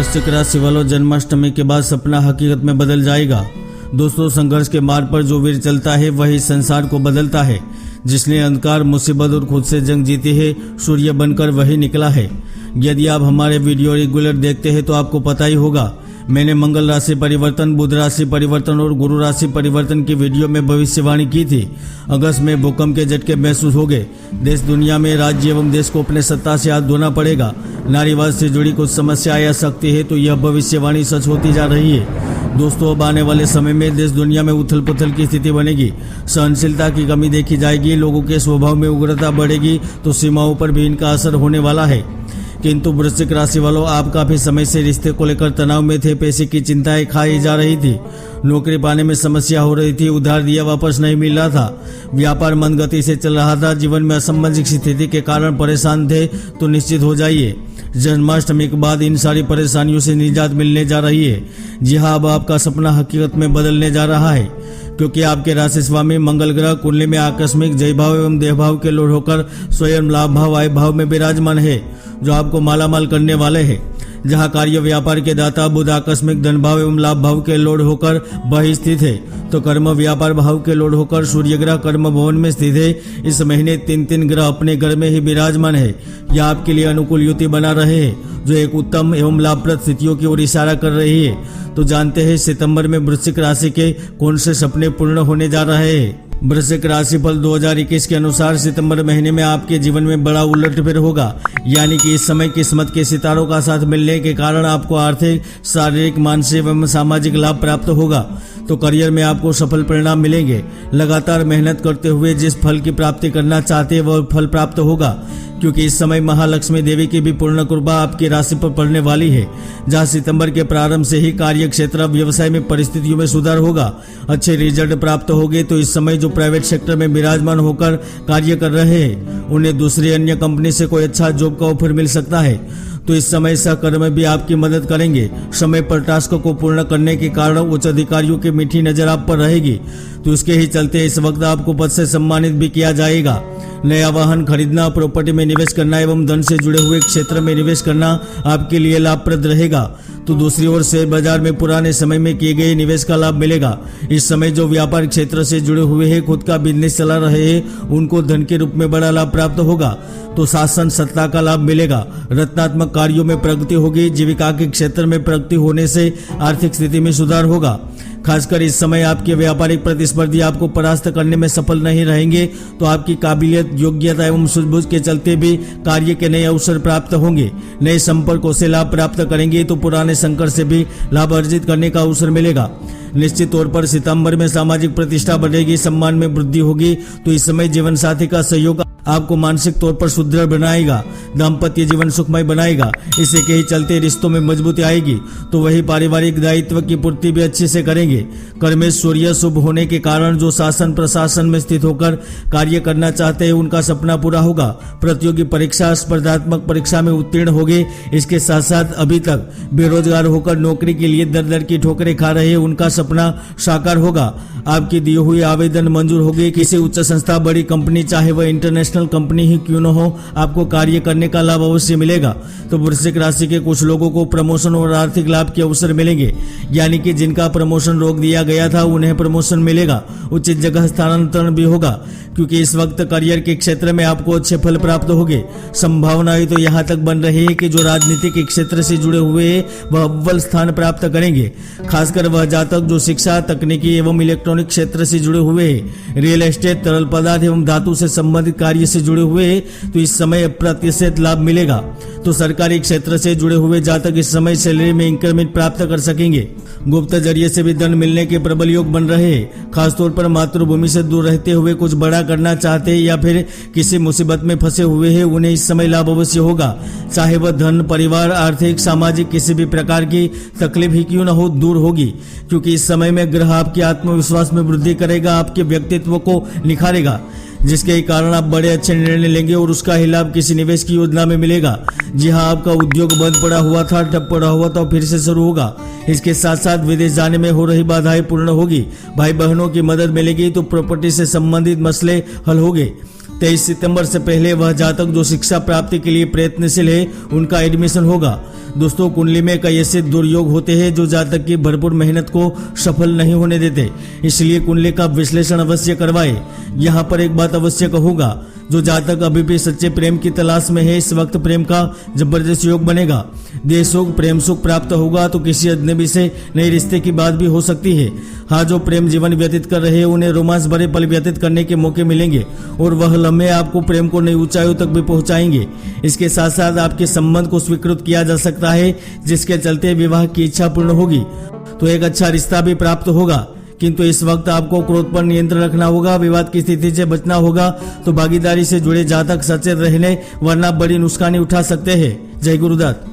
वृश्चिक राशि वालों, जन्माष्टमी के बाद सपना हकीकत में बदल जाएगा। दोस्तों, संघर्ष के मार्ग पर जो वीर चलता है वही संसार को बदलता है। जिसने अंधकार, मुसीबत और खुद से जंग जीती है, सूर्य बनकर वही निकला है। यदि आप हमारे वीडियो रेगुलर देखते हैं तो आपको पता ही होगा, मैंने मंगल राशि परिवर्तन, बुध राशि परिवर्तन और गुरु राशि परिवर्तन की वीडियो में भविष्यवाणी की थी। अगस्त में भूकंप के झटके महसूस हो गए। देश दुनिया में राज्य एवं देश को अपने सत्ता से हाथ धोना पड़ेगा। नारीवाद से जुड़ी कुछ समस्याएं आ सकती है, तो यह भविष्यवाणी सच होती जा रही है। दोस्तों, अब आने वाले समय में देश दुनिया में उथल पुथल की स्थिति बनेगी। सहनशीलता की कमी देखी जाएगी। लोगों के स्वभाव में उग्रता बढ़ेगी, तो सीमाओं पर भी इनका असर होने वाला है। किंतु वृश्चिक राशि वालों, आप काफी समय से रिश्ते को लेकर तनाव में थे। पैसे की चिंताएं खाई जा रही थी। नौकरी पाने में समस्या हो रही थी। उधार दिया वापस नहीं मिल रहा था। व्यापार मंद गति से चल रहा था। जीवन में असमंजस स्थिति के कारण परेशान थे, तो निश्चित हो जाइए, जन्माष्टमी के बाद इन सारी परेशानियों से निजात मिलने जा रही है। जी हाँ, अब आपका सपना हकीकत में बदलने जा रहा है, क्योंकि आपके राशि स्वामी मंगल ग्रह कुंडली में आकस्मिक जय भाव एवं देह भाव के लोड होकर स्वयं लाभ भाव, आय भाव में विराजमान है, जो आपको मालामाल करने वाले हैं। जहां कार्य व्यापार के दाता बुध आकस्मिक धन भाव एवं लाभ भाव के लोड होकर वही स्थित है, तो कर्म व्यापार भाव के लोड होकर सूर्य ग्रह कर्म भवन में स्थित है। इस महीने 3 ग्रह अपने घर में ही विराजमान है। यह आपके लिए अनुकूल युति बना रहे हैं, जो एक उत्तम एवं लाभप्रद स्थितियों की ओर इशारा कर रही है। तो जानते हैं सितंबर में वृश्चिक राशि के कौन से सपने पूर्ण होने जा रहे हैं। वृश्चिक राशिफल 2021 के अनुसार सितंबर महीने में आपके जीवन में बड़ा उलटफेर होगा। यानी कि इस समय किस्मत के सितारों का साथ मिलने के कारण आपको आर्थिक, शारीरिक, मानसिक एवं सामाजिक लाभ प्राप्त होगा। तो करियर में आपको सफल परिणाम मिलेंगे। लगातार मेहनत करते हुए जिस फल की प्राप्ति करना चाहते हैं वह फल प्राप्त होगा, क्योंकि इस समय महालक्ष्मी देवी की भी पूर्ण कृपा आपकी राशि पर पड़ने वाली है। जहां सितंबर के प्रारंभ से ही कार्य क्षेत्र, व्यवसाय में परिस्थितियों में सुधार होगा। अच्छे रिजल्ट प्राप्त होंगे। तो इस समय जो प्राइवेट सेक्टर में विराजमान होकर कार्य कर रहे हैं, उन्हें दूसरी अन्य कंपनी से कोई अच्छा जॉब का ऑफर मिल सकता है। तो इस समय सहकर्मी भी आपकी मदद करेंगे। समय पर टास्क को पूर्ण करने के कारण उच्च अधिकारियों की मीठी नजर आप पर रहेगी। तो इसके ही चलते इस वक्त आपको पद से सम्मानित भी किया जाएगा। नया वाहन खरीदना, प्रॉपर्टी में निवेश करना एवं धन से जुड़े हुए क्षेत्र में निवेश करना आपके लिए लाभप्रद रहेगा। तो दूसरी ओर शेयर बाजार में पुराने समय में किए गए निवेश का लाभ मिलेगा। इस समय जो व्यापार क्षेत्र से जुड़े हुए हैं, खुद का बिजनेस चला रहे हैं, उनको धन के रूप में बड़ा लाभ प्राप्त होगा। तो शासन सत्ता का लाभ मिलेगा। रचनात्मक कार्यों में प्रगति होगी। जीविका के क्षेत्र में प्रगति होने से आर्थिक स्थिति में सुधार होगा। खासकर इस समय आपके व्यापारिक प्रतिस्पर्धी आपको परास्त करने में सफल नहीं रहेंगे, तो आपकी काबिलियत, योग्यता एवं सूझबूझ के चलते भी कार्य के नए अवसर प्राप्त होंगे। नए संपर्कों से लाभ प्राप्त करेंगे, तो पुराने संकट से भी लाभ अर्जित करने का अवसर मिलेगा। निश्चित तौर पर सितंबर में सामाजिक प्रतिष्ठा बढ़ेगी, सम्मान में वृद्धि होगी। तो इस समय जीवन साथी का सहयोग आपको मानसिक तौर पर सुदृढ़ बनाएगा। दाम्पत्य जीवन सुखमय बनाएगा। इसी के ही चलते रिश्तों में मजबूती आएगी। तो वही पारिवारिक दायित्व की पूर्ति भी अच्छे से करेंगे। कर्म में सूर्य शुभ होने के कारण जो शासन प्रशासन में स्थित होकर कार्य करना चाहते हैं, उनका सपना पूरा होगा। प्रतियोगी परीक्षा, स्पर्धात्मक परीक्षा में उत्तीर्ण होंगे। इसके साथ साथ अभी तक बेरोजगार होकर नौकरी के लिए दर दर की ठोकरें खा रहे हैं, उनका सपना साकार होगा। आपकी दी हुई आवेदन मंजूर होगी। किसी उच्च संस्था, बड़ी कंपनी, चाहे वह इंटरनेशनल कंपनी ही क्यों न हो, आपको कार्य करने का लाभ अवश्य मिलेगा। तो वृश्चिक राशि के कुछ लोगों को प्रमोशन और आर्थिक लाभ के अवसर मिलेंगे। यानी कि जिनका प्रमोशन रोक दिया गया था, उन्हें प्रमोशन मिलेगा। उचित जगह स्थानांतरण भी होगा, क्योंकि इस वक्त करियर के क्षेत्र में आपको अच्छे फल प्राप्त होंगे। संभावनाएं तो यहाँ तक बन रही है कि जो राजनीति के क्षेत्र से जुड़े हुए हैं, वह अव्वल स्थान प्राप्त करेंगे। खासकर वह जातक जो शिक्षा, तकनीकी एवं इलेक्ट्रॉनिक क्षेत्र से जुड़े हुए हैं, रियल एस्टेट, तरल पदार्थ एवं धातु से संबंधित कार्य से जुड़े हुए हैं, तो इस समय अप्रत्याशित लाभ मिलेगा। तो सरकारी क्षेत्र से जुड़े हुए जातक इस समय सैलरी में इंक्रीमेंट प्राप्त कर सकेंगे। गुप्त जरिए से भी धन मिलने के प्रबल योग बन रहे हैं। खासतौर पर मातृभूमि से दूर रहते हुए कुछ बड़ा करना चाहते हैं या फिर किसी मुसीबत में फंसे हुए हैं, उन्हें इस समय लाभ अवश्य होगा। चाहे वह धन, परिवार, आर्थिक, सामाजिक किसी भी प्रकार की तकलीफ ही क्यों न हो, दूर होगी। क्योंकि इस समय में ग्रह आपके आत्मविश्वास में वृद्धि करेगा, आपके व्यक्तित्व को निखारेगा, जिसके कारण आप बड़े अच्छे निर्णय लेंगे और उसका ही लाभ किसी निवेश की योजना में मिलेगा। जी हाँ, आपका उद्योग बंद पड़ा हुआ था, ठप पड़ा हुआ था, फिर से शुरू होगा। इसके साथ साथ विदेश जाने में हो रही बाधाएं पूर्ण होगी। भाई बहनों की मदद मिलेगी, तो प्रॉपर्टी से संबंधित मसले हल होंगे। 23 सितंबर से पहले वह जातक जो शिक्षा प्राप्ति के लिए प्रयत्नशील है उनका एडमिशन होगा। दोस्तों, कुंडली में कई ऐसे दुर्योग होते हैं जो जातक की भरपूर मेहनत को सफल नहीं होने देते, इसलिए कुंडली का विश्लेषण अवश्य करवाएं। यहाँ पर एक बात अवश्य कहूंगा, जो जातक अभी भी सच्चे प्रेम की तलाश में है, इस वक्त प्रेम का जबरदस्त योग बनेगा। देह सुख, प्रेम सुख प्राप्त होगा तो किसी अजनबी से नए रिश्ते की बात भी हो सकती है। हाँ, जो प्रेम जीवन व्यतीत कर रहे हैं उन्हें रोमांस भरे पल व्यतीत करने के मौके मिलेंगे और वह लम्हे आपको प्रेम को नई ऊंचाइयों तक भी पहुंचाएंगे। इसके साथ साथ आपके संबंध को स्वीकृत किया जा सकता है, जिसके चलते विवाह की इच्छा पूर्ण होगी तो एक अच्छा रिश्ता भी प्राप्त होगा। किंतु इस वक्त आपको क्रोध पर नियंत्रण रखना होगा, विवाद की स्थिति से बचना होगा। तो भागीदारी से जुड़े जातक सचेत रहने, वरना बड़ी नुकसानी उठा सकते हैं। जय गुरुदत्त।